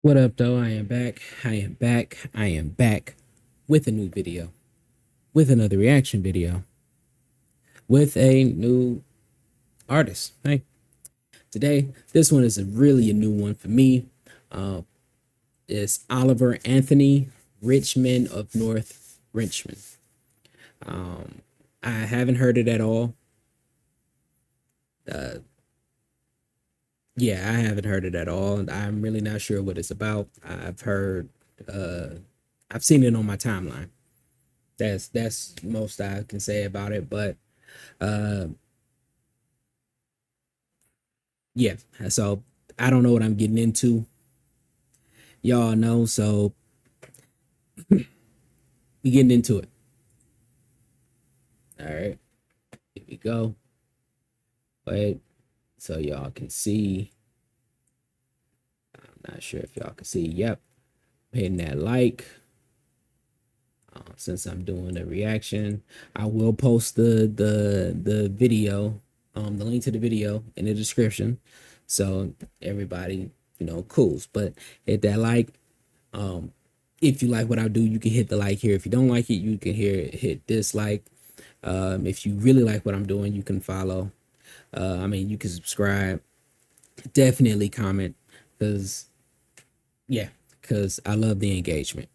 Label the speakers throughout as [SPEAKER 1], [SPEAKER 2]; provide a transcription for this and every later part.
[SPEAKER 1] What up, though? I am back. I am back with a new video, with another reaction video, with a new artist. Hey, today, this one is really a new one for me. It's Oliver Anthony Richmond of North Richmond. I haven't heard it at all. Uh, yeah, I haven't heard it at all. I'm really not sure what it's about. Uh, I've seen it on my timeline. That's most I can say about it. But uh, yeah, so I don't know what I'm getting into. Y'all know, so we getting into it. All right, here we go. Wait, so y'all can see. I'm not sure if y'all can see. Yep, hitting that like. Since I'm doing a reaction, I will post the video, the link to the video in the description, so everybody cools. But hit that like. If you like what I do, you can hit the like here. If you don't like it, you can hit dislike. If you really like what I'm doing, you can follow. You can subscribe. Definitely comment, because I love the engagement.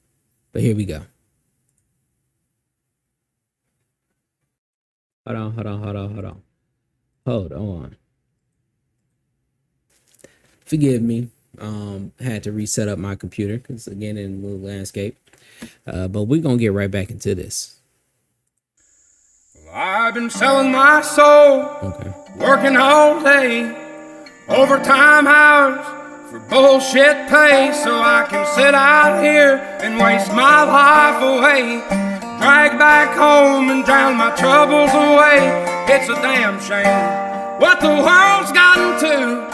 [SPEAKER 1] But here we go. Hold on. Forgive me. Had to reset up my computer because again in the landscape. But we're gonna get right back into this.
[SPEAKER 2] I've been selling my soul, working all day, overtime hours for bullshit pay, so I can sit out here and waste my life away, drag back home and drown my troubles away. It's a damn shame what the world's gotten to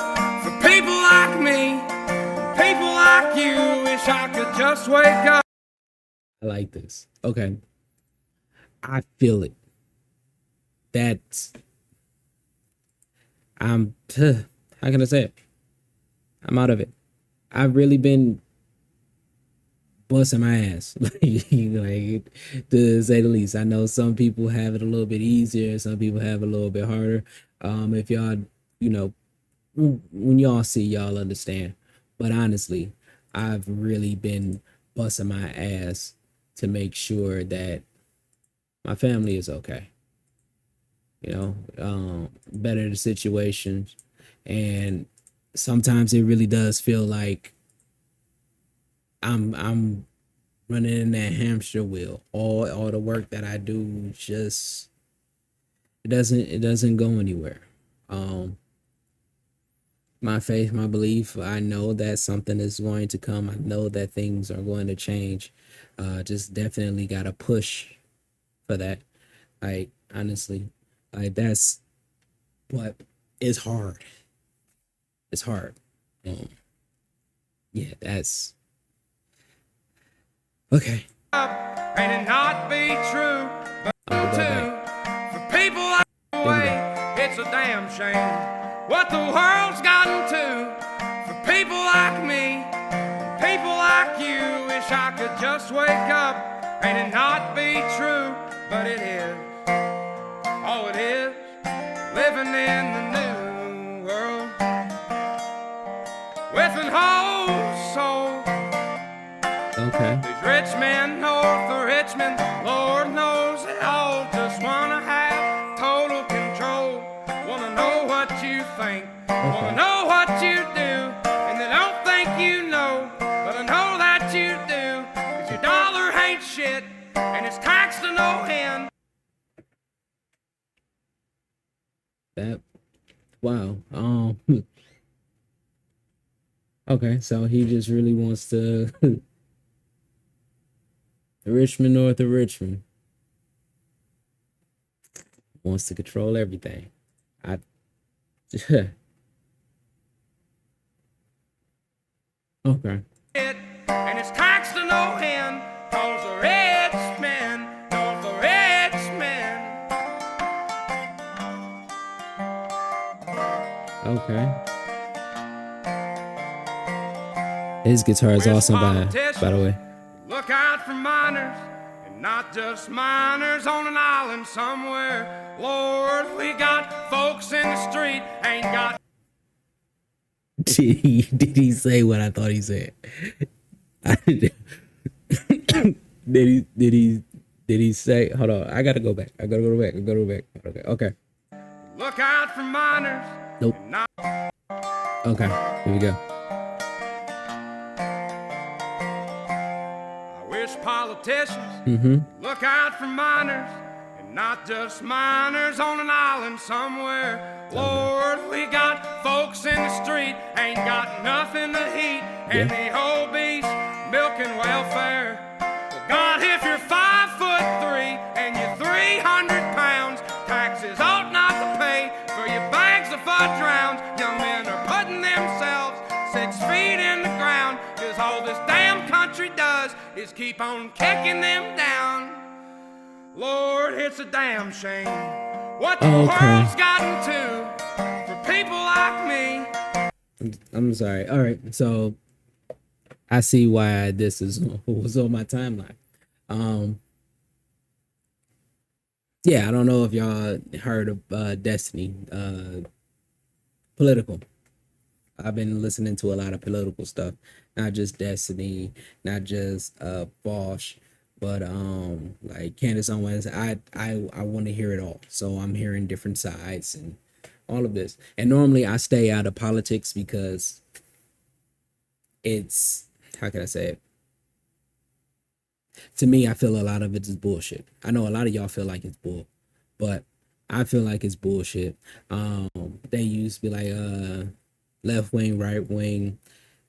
[SPEAKER 2] for people like me, people like you. Wish I could just wake up.
[SPEAKER 1] I like this. Okay, I feel it. How can I say it? I'm out of it. I've really been busting my ass, like to say the least. I know some people have it a little bit easier, some people have it a little bit harder. If y'all, when y'all see, y'all understand. But honestly, I've really been busting my ass to make sure that my family is okay. Better the situations, and sometimes it really does feel like I'm running in that hamster wheel. All the work that I do just it doesn't go anywhere. My faith, my belief, I know that something is going to come. I know that things are going to change. Just definitely gotta push for that. Like, honestly, like that's what is hard. It's hard. Yeah, that's okay.
[SPEAKER 2] And it not be true, but too, for people like way, it's a damn shame what the world's gotten to for people like me, people like you. Wish I could just wake up and it not be true, but it is. Oh, it is living in the new world with an whole soul.
[SPEAKER 1] Okay.
[SPEAKER 2] These rich men north of Richmond, Lord knows they all just wanna have total control. Wanna know what you think, wanna know what you do, and they don't think you know, but I know that you do. 'Cause your dollar ain't shit, and it's taxed to no end.
[SPEAKER 1] Wow. Okay, so he just really wants to Richmond North of Richmond wants to control everything. I okay.
[SPEAKER 2] And it's taxed to no end, 'cause the rich men north of Richmond.
[SPEAKER 1] Okay. His guitar is
[SPEAKER 2] Wish
[SPEAKER 1] awesome, by the
[SPEAKER 2] politicians
[SPEAKER 1] way.
[SPEAKER 2] look out for miners, and not just miners on an island somewhere. Lord, we got folks in the street ain't got.
[SPEAKER 1] Did he say what I thought he said? did he say? Hold on, I gotta go back. I gotta go back. Okay.
[SPEAKER 2] Look out for miners.
[SPEAKER 1] Nope. Okay, here we go.
[SPEAKER 2] I wish politicians look out for miners, and not just miners on an island somewhere. Lord, we got folks in the street ain't got nothing to eat, and the obese milking welfare. Well, God, if you're 5'3" and you're 300 pounds, taxes ought not to pay for your bags of fudge rounds. Young men are putting themselves 6 feet in the ground, 'cause all this damn country does is keep on kicking them down. Lord, it's a damn shame what the world's gotten to for people like me.
[SPEAKER 1] I'm sorry. All right, so I see why this was on my timeline. Yeah, I don't know if y'all heard of Destiny, political. I've been listening to a lot of political stuff, not just Destiny, not just Bosch, but like Candace Owens. I want to hear it all, so I'm hearing different sides and all of this. And normally I stay out of politics because it's, how can I say it? To me, I feel a lot of it is bullshit. I know a lot of y'all feel like it's bull, but I feel like it's bullshit. They used to be like left wing, right wing,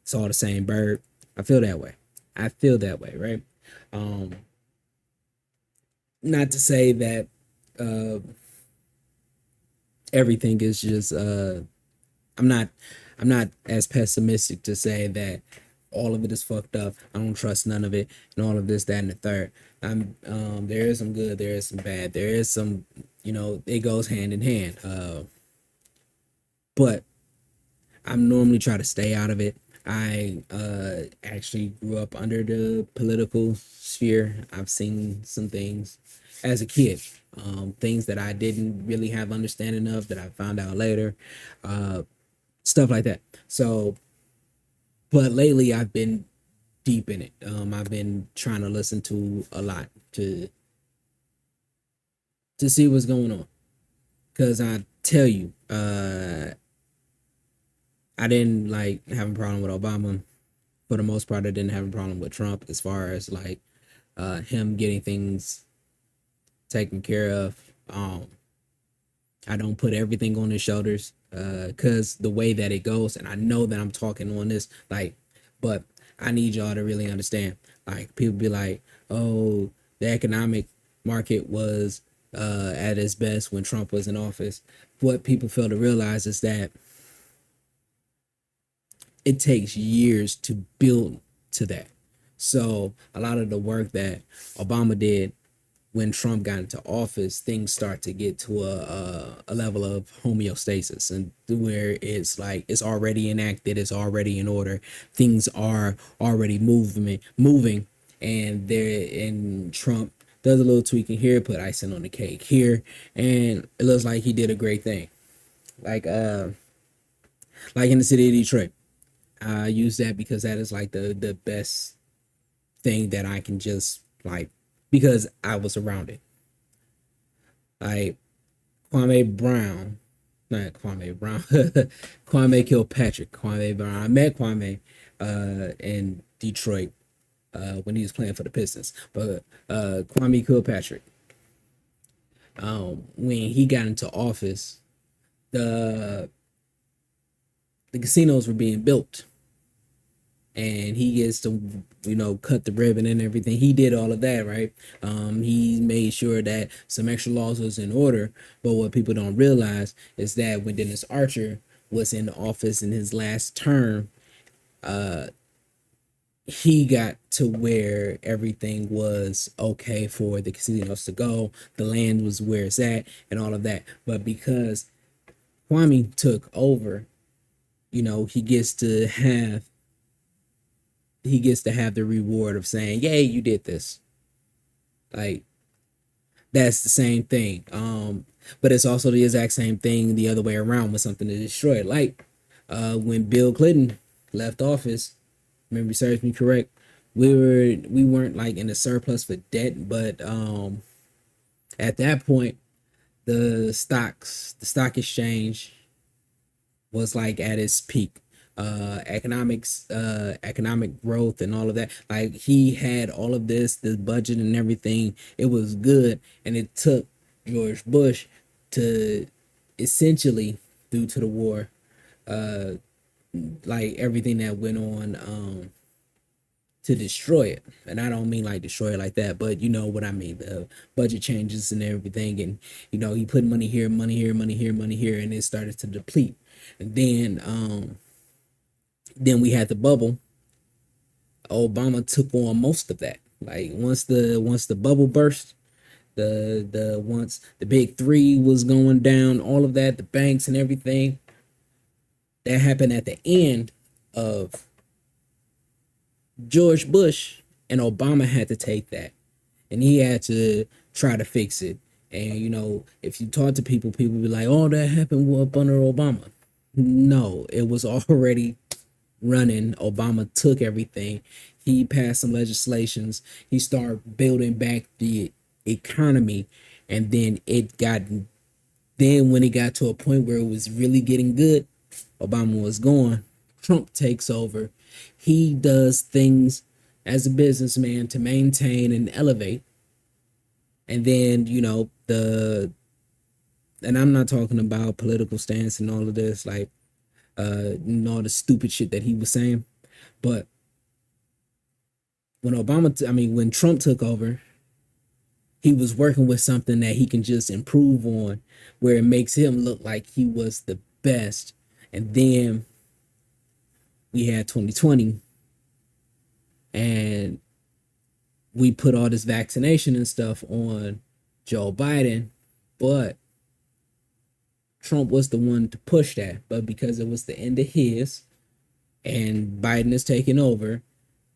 [SPEAKER 1] it's all the same bird. I feel that way, right? Not to say that everything is just I'm not as pessimistic to say that all of it is fucked up. I don't trust none of it, and all of this, that, and the third. There is some good, there is some bad, there is some, it goes hand in hand. But I'm normally try to stay out of it. I actually grew up under the political sphere. I've seen some things as a kid, things that I didn't really have understanding of that I found out later, stuff like that. So, but lately I've been deep in it. I've been trying to listen to a lot to see what's going on. Cause I tell you, I didn't like have a problem with Obama. For the most part, I didn't have a problem with Trump as far as like him getting things taken care of. I don't put everything on his shoulders because the way that it goes, and I know that I'm talking on this, like, but I need y'all to really understand. Like, people be like, oh, the economic market was at its best when Trump was in office. What people fail to realize is that it takes years to build to that. So a lot of the work that Obama did when Trump got into office, things start to get to a level of homeostasis, and where it's like it's already enacted, it's already in order, things are already moving, and Trump does a little tweaking here, put icing on the cake here, and it looks like he did a great thing. Like in the city of Detroit. I use that because that is like the best thing that I can just like, because I was around it. Like Kwame Brown, Kwame Kilpatrick. Kwame Brown. I met Kwame in Detroit when he was playing for the Pistons. But Kwame Kilpatrick, when he got into office, the casinos were being built. And he gets to, cut the ribbon and everything. He did all of that, right? He made sure that some extra laws was in order. But what people don't realize is that when Dennis Archer was in office in his last term, he got to where everything was okay for the casinos to go. The land was where it's at and all of that. But because Kwame took over, he gets to have he gets to have the reward of saying, "Yay, you did this." Like that's the same thing. But it's also the exact same thing the other way around with something to destroy it. Like when Bill Clinton left office, memory serves me correct, we weren't like in a surplus for debt, but at that point the stock exchange was like at its peak. Economic growth and all of that. Like he had all of this budget and everything. It was good, and it took George Bush to essentially, due to the war, like everything that went on, to destroy it. And I don't mean like destroy it like that, but you know what I mean. The budget changes and everything, and he put money here, money here, money here, money here, and it started to deplete. And then we had the bubble. Obama took on most of that. Like once the bubble burst, once the big three was going down, all of that, the banks and everything, that happened at the end of George Bush, and Obama had to take that, and he had to try to fix it. And if you talk to people be like, "Oh, that happened up under Obama." No, it was already running. Obama took everything. He passed some legislations. He started building back the economy, and then when it got to a point where it was really getting good, Obama was gone. Trump takes over. He does things as a businessman to maintain and elevate. And then, and I'm not talking about political stance and all of this, like, all the stupid shit that he was saying. But when Trump took over, he was working with something that he can just improve on, where it makes him look like he was the best. And then we had 2020, and we put all this vaccination and stuff on Joe Biden, but Trump was the one to push that. But because it was the end of his and Biden is taking over,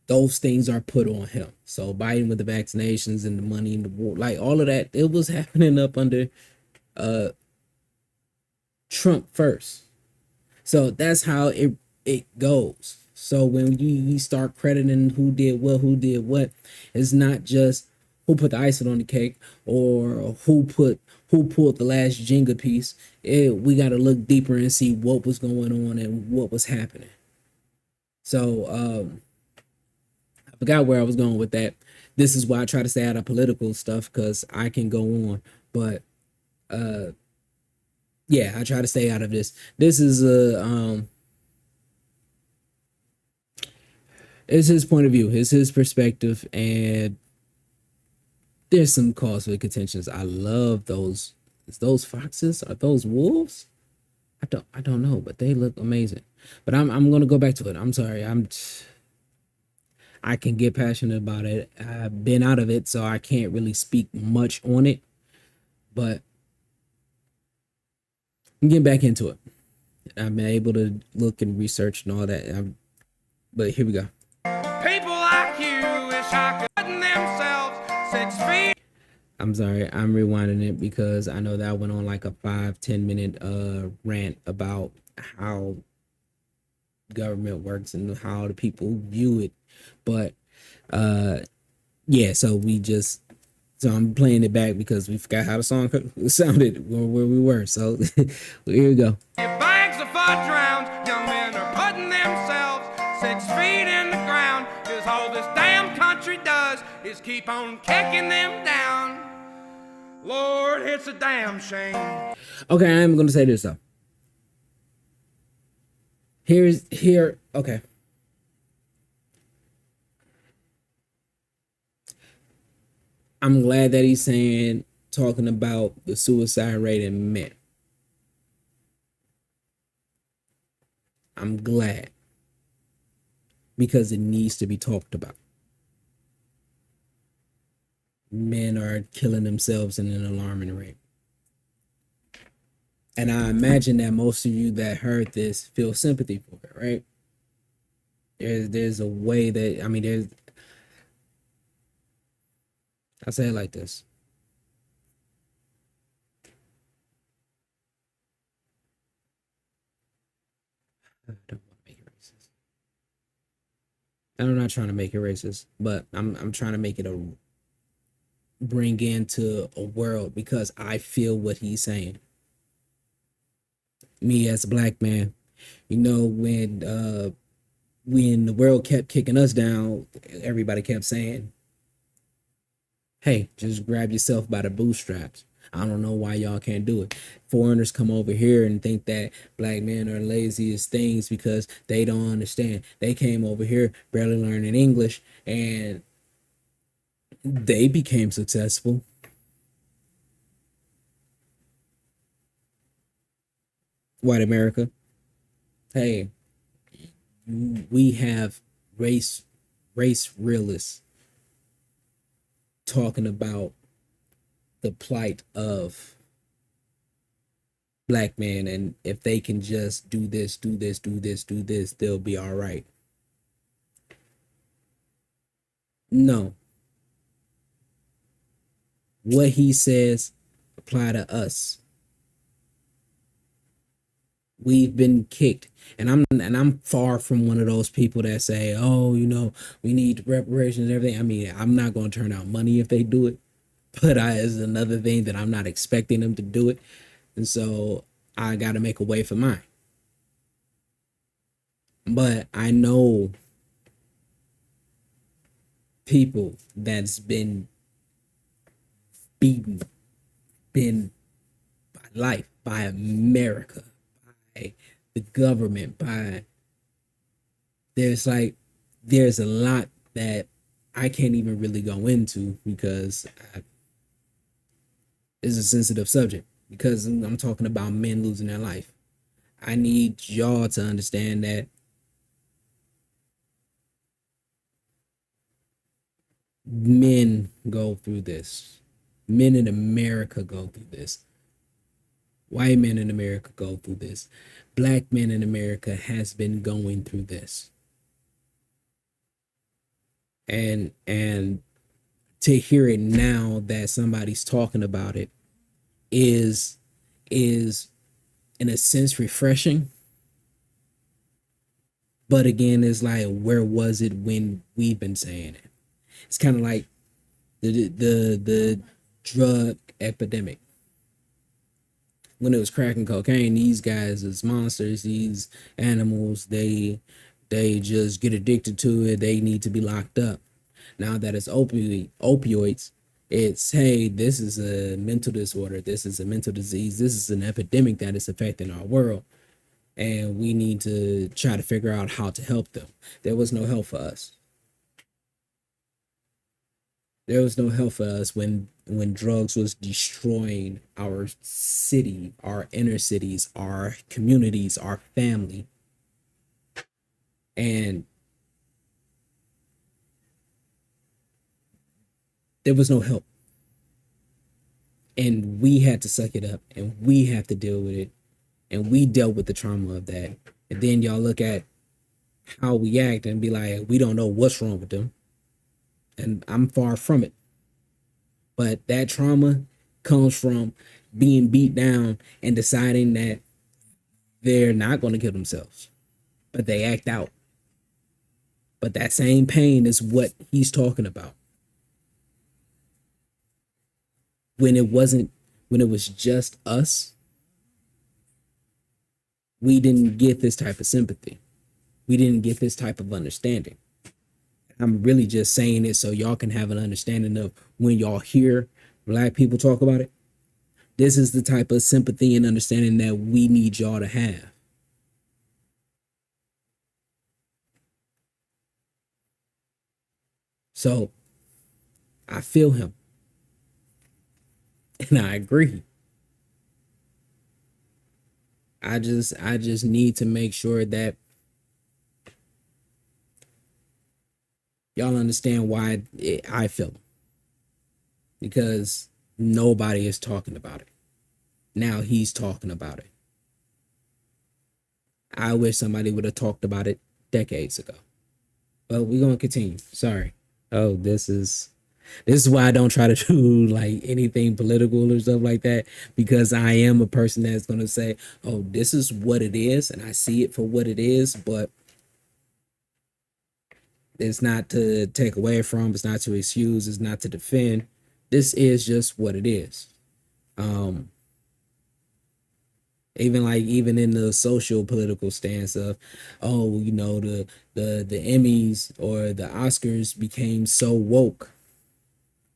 [SPEAKER 1] those things are put on him. So Biden with the vaccinations and the money and the war, like all of that, it was happening up under Trump first. So that's how it goes. So when you start crediting who did what, it's not just who put the icing on the cake or who pulled the last Jenga piece. We got to look deeper and see what was going on and what was happening. So I forgot where I was going with that. This is why I try to stay out of political stuff, because I can go on. But yeah, I try to stay out of this. This is it's his point of view, it's his perspective, and there's some cause for contentions. I love those. Is those foxes? Are those wolves? I don't know, but they look amazing. But I'm gonna go back to it. I'm sorry. I can get passionate about it. I've been out of it, so I can't really speak much on it. But I'm getting back into it. I'm able to look and research and all that. But here we go.
[SPEAKER 2] People like you wish I could put themselves 6 feet.
[SPEAKER 1] I'm sorry, I'm rewinding it because I know that I went on like a 5-10 minute rant about how government works and how the people view it. But yeah, so I'm playing it back because we forgot how the song sounded where we were. So here we go.
[SPEAKER 2] Bags of fudge rounds, young men are putting themselves 6 feet in the ground, 'cause all this damn country does is keep on kicking them down. Lord, it's a damn shame.
[SPEAKER 1] Okay, I am gonna say this though. Okay. I'm glad that he's talking about the suicide rate in men. I'm glad, because it needs to be talked about. Men are killing themselves in an alarming rate. And I imagine that most of you that heard this feel sympathy for it, right? There's a way that, I mean, I say it like this. I don't want to make it racist. And I'm not trying to make it racist, but I'm trying to make it a bring into a world because I feel what he's saying. Me as a black man, you know, when the world kept kicking us down, everybody kept saying, hey, just grab yourself by the bootstraps. I don't know why y'all can't do it. Foreigners come over here and think that black men are lazy as things because they don't understand. They came over here barely learning English and they became successful. White America. Hey, we have race race realists talking about the plight of black men, and if they can just do this, do this, do this, do this, they'll be all right. No, what he says apply to us. We've been kicked, and I'm far from one of those people that say, oh, you know, we need reparations and everything. I mean, I'm not going to turn out money if they do it, but I is another thing that I'm not expecting them to do it, and so I got to make a way for mine. But I know people that's been beaten, been by life, by America, by the government, by there's like there's a lot that I can't even really go into because it's a sensitive subject because I'm talking about men losing their life. I need y'all to understand that men go through this. Men in America go through this. White men in America go through this. Black men in America has been going through this. And to hear it now that somebody's talking about it is in a sense refreshing. But again, it's like, where was it when we've been saying it? It's kind of like the drug epidemic. When it was crack and cocaine, these guys is monsters, these animals, they just get addicted to it, they need to be locked up. Now that it's opioids, it's, hey, this is a mental disorder, this is a mental disease, this is an epidemic that is affecting our world, and we need to try to figure out how to help them. There was no help for us. There was no help for us when drugs was destroying our city, our inner cities, our communities, our family. And there was no help. And we had to suck it up and we have to deal with it. And we dealt with the trauma of that. And then y'all look at how we act and be like, we don't know what's wrong with them. And I'm far from it. But that trauma comes from being beat down and deciding that they're not going to kill themselves, but they act out. But that same pain is what he's talking about. When it was just us, we didn't get this type of sympathy. We didn't get this type of understanding. I'm really just saying it so y'all can have an understanding of when y'all hear black people talk about it. This is the type of sympathy and understanding that we need y'all to have. So I feel him. And I agree. I just need to make sure that y'all understand why I feel, because nobody is talking about it. Now he's talking about it. I wish somebody would have talked about it decades ago. Well, we're gonna continue. Sorry. Oh, this is why I don't try to do like anything political or stuff like that, because I am a person that's gonna say, "Oh, this is what it is," and I see it for what it is, but it's not to take away from, it's not to excuse, it's not to defend. This is just what it is. Um, even in the social political stance of, oh, the Emmys or the Oscars became so woke.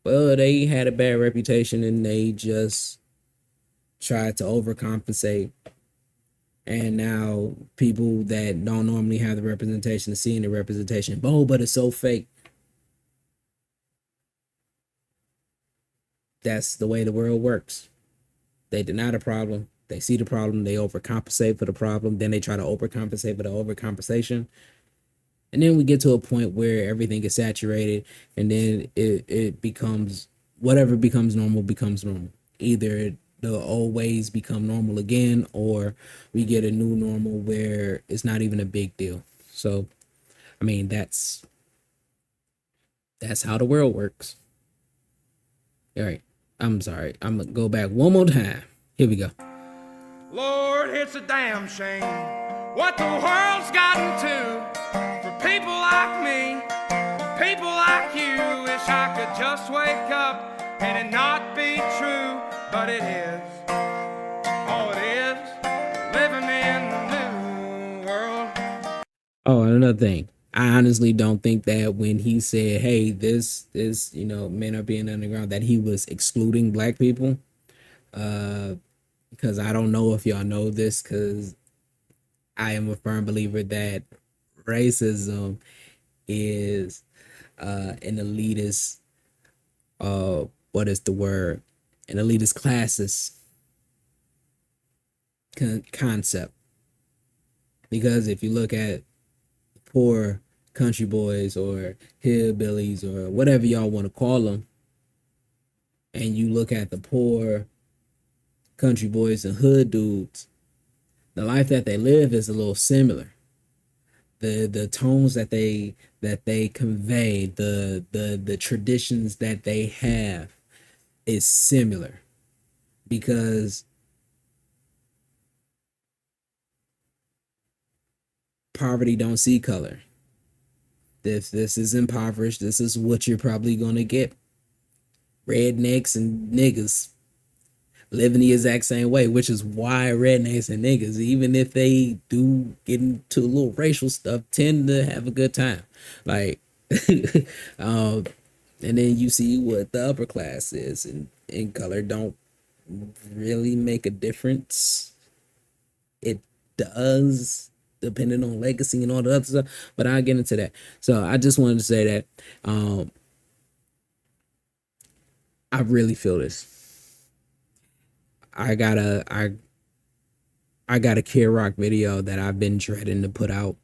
[SPEAKER 1] Well, they had a bad reputation and they just tried to overcompensate. And now people that don't normally have the representation are seeing the representation. Oh, but it's so fake. That's the way the world works. They deny the problem. They see the problem. They overcompensate for the problem. Then they try to overcompensate for the overcompensation. And then we get to a point where everything is saturated, and then it becomes whatever becomes normal. Either the old ways become normal again, or we get a new normal where it's not even a big deal. So I mean, that's how the world works. All right, I'm sorry, I'm gonna go back one more time. Here we go.
[SPEAKER 2] Lord, it's a damn shame what the world's gotten to for people like me, people like you. Wish I could just wake up and it not be true, but it is. Oh, it is living in the new world.
[SPEAKER 1] Oh, and another thing. I honestly don't think that when he said, "Hey, this men are being underground," that he was excluding black people. Because I don't know if y'all know this, because I am a firm believer that racism is an elitist, what is the word? An elitist classes concept. Because if you look at poor country boys or hillbillies or whatever y'all want to call them, and you look at the poor country boys and hood dudes, the life that they live is a little similar. The tones that they convey, the traditions that they have is similar, because poverty don't see color. If this is impoverished, this is what you're probably gonna get. Rednecks and niggas living the exact same way, which is why rednecks and niggas, even if they do get into a little racial stuff, tend to have a good time. Like, um, and then you see what the upper class is, and in color don't really make a difference. It does, depending on legacy and all the other stuff, but I'll get into that. So I just wanted to say that I really feel this. I got a I got a Kid Rock video that I've been dreading to put out.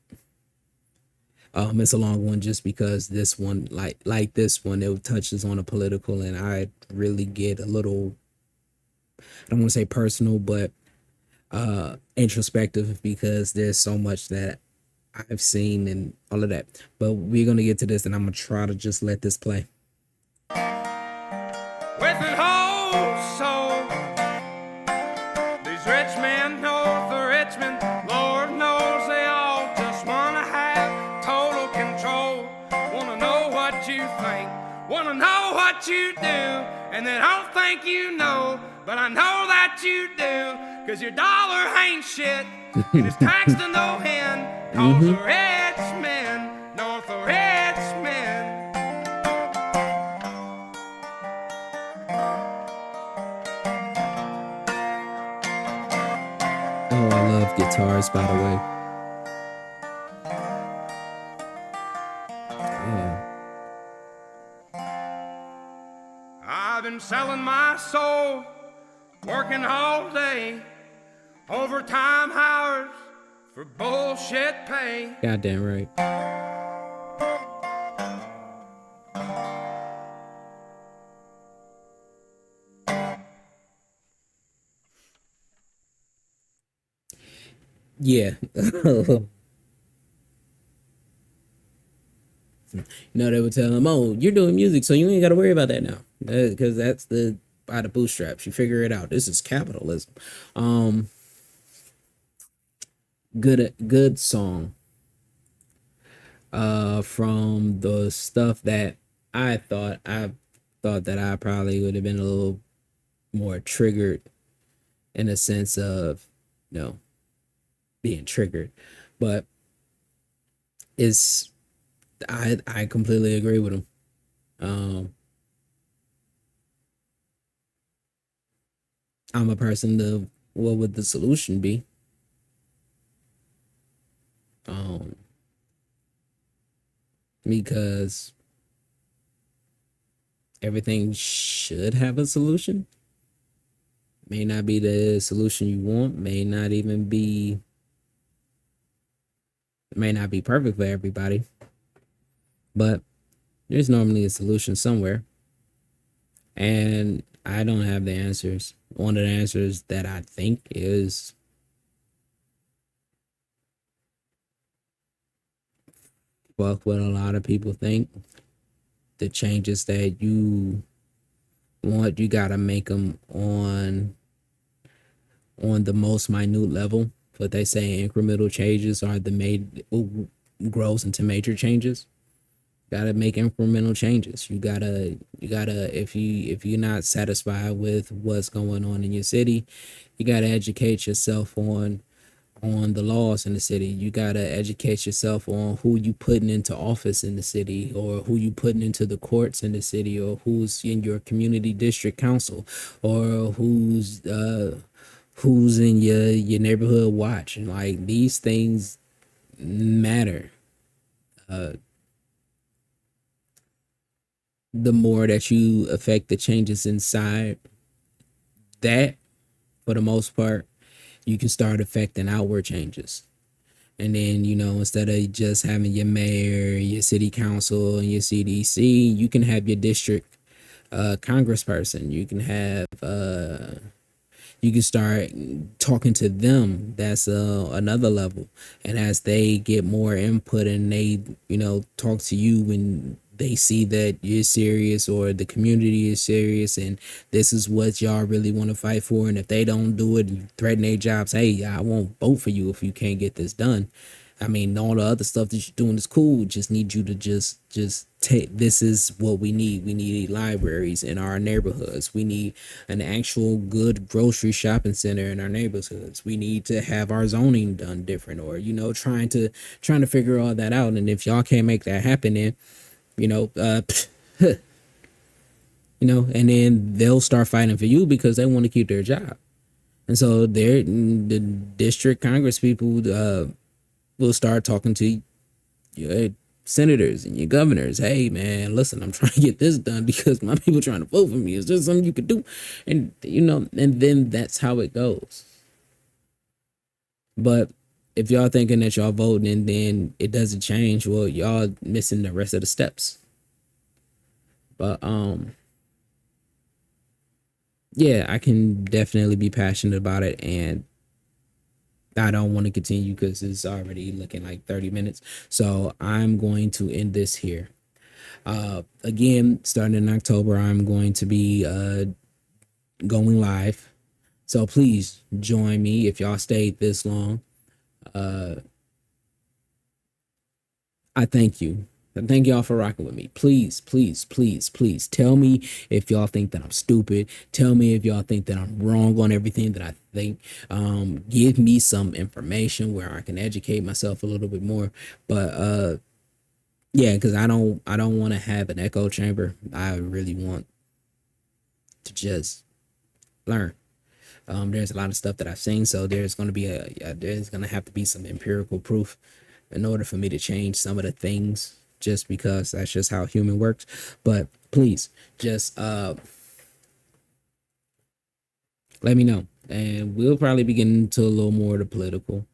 [SPEAKER 1] It's a long one just because this one, like this one, it touches on a political, and I really get a little, I don't want to say personal, but introspective, because there's so much that I've seen and all of that. But we're gonna get to this, and I'm gonna try to just let this play.
[SPEAKER 2] With an whole soul, these rich men north of Richmond, Lord knows they all just wanna have total control. Wanna know what you think, wanna know what you do, and they don't think you know, but I know that you do, 'cause your dollar ain't shit, and it's taxed to no end, 'cause the rich men north of Richmond.
[SPEAKER 1] Oh, I love guitars, by the way.
[SPEAKER 2] I've been selling my soul, working all day, overtime hours for bullshit pay.
[SPEAKER 1] Goddamn right. Yeah. They would tell them, "Oh, you're doing music, so you ain't got to worry about that now, because that's the by the bootstraps. You figure it out. This is capitalism." Um, good song. From the stuff that I thought that I probably would have been a little more triggered in a sense of, you know, being triggered, but it's I completely agree with him. Um, I'm a person to what would the solution be? Um, because everything should have a solution. May not be the solution you want, may not be perfect for everybody, but there's normally a solution somewhere. And I don't have the answers. One of the answers that I think is fuck what a lot of people think. The changes that you want, you gotta make them on the most minute level. What they say, incremental changes are the made grows into major changes. Gotta make incremental changes. You gotta if you're not satisfied with what's going on in your city, you gotta educate yourself on the laws in the city. You gotta educate yourself on who you putting into office in the city, or who you putting into the courts in the city, or who's in your community district council, or who's in your neighborhood watch. And like, these things matter. Uh, the more that you affect the changes inside that, for the most part, you can start affecting outward changes. And then, instead of just having your mayor, your city council, and your CDC, you can have your district congressperson. You can start talking to them. That's another level. And as they get more input and they, talk to you when they see that you're serious, or the community is serious, and this is what y'all really want to fight for. And if they don't do it, you threaten their jobs. Hey, I won't vote for you if you can't get this done. I mean, all the other stuff that you're doing is cool. Just need you to just take. This is what we need. We need libraries in our neighborhoods. We need an actual good grocery shopping center in our neighborhoods. We need to have our zoning done different, or trying to figure all that out. And if y'all can't make that happen, then and then they'll start fighting for you because they want to keep their job. And so the district congress people will start talking to your senators and your governors. Hey man, listen, I'm trying to get this done because my people trying to vote for me. Is there something you could do? And and then that's how it goes. But if y'all thinking that y'all voting and then it doesn't change, well, y'all missing the rest of the steps. But yeah, I can definitely be passionate about it, and I don't want to continue because it's already looking like 30 minutes. So I'm going to end this here. Again, starting in October, I'm going to be going live. So please join me if y'all stayed this long. I thank you. Thank y'all for rocking with me. Please, please, please, please tell me if y'all think that I'm stupid. Tell me if y'all think that I'm wrong on everything that I think. Give me some information where I can educate myself a little bit more. But yeah, because I don't want to have an echo chamber. I really want to just learn. There's a lot of stuff that I've seen, so there's going to be there's going to have to be some empirical proof in order for me to change some of the things, just because that's just how human works. But please just let me know, and we'll probably be getting into a little more of the political.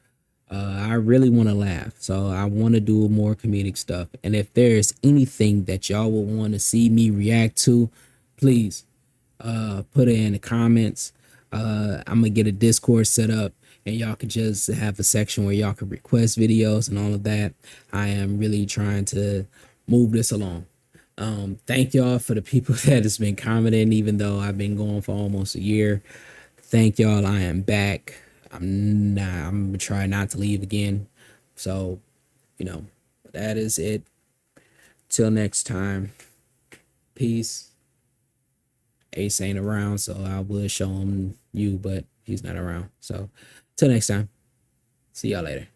[SPEAKER 1] I really want to laugh, so I want to do more comedic stuff. And if there's anything that y'all will want to see me react to, please put it in the comments. I'm gonna get a Discord set up, and y'all could just have a section where y'all could request videos and all of that. I am really trying to move this along. Thank y'all for the people that has been commenting, even though I've been going for almost a year. Thank y'all. I am back. I'm gonna try not to leave again. So, that is it. Till next time. Peace. Ace ain't around, so I would show him you, but he's not around. So till next time. See y'all later.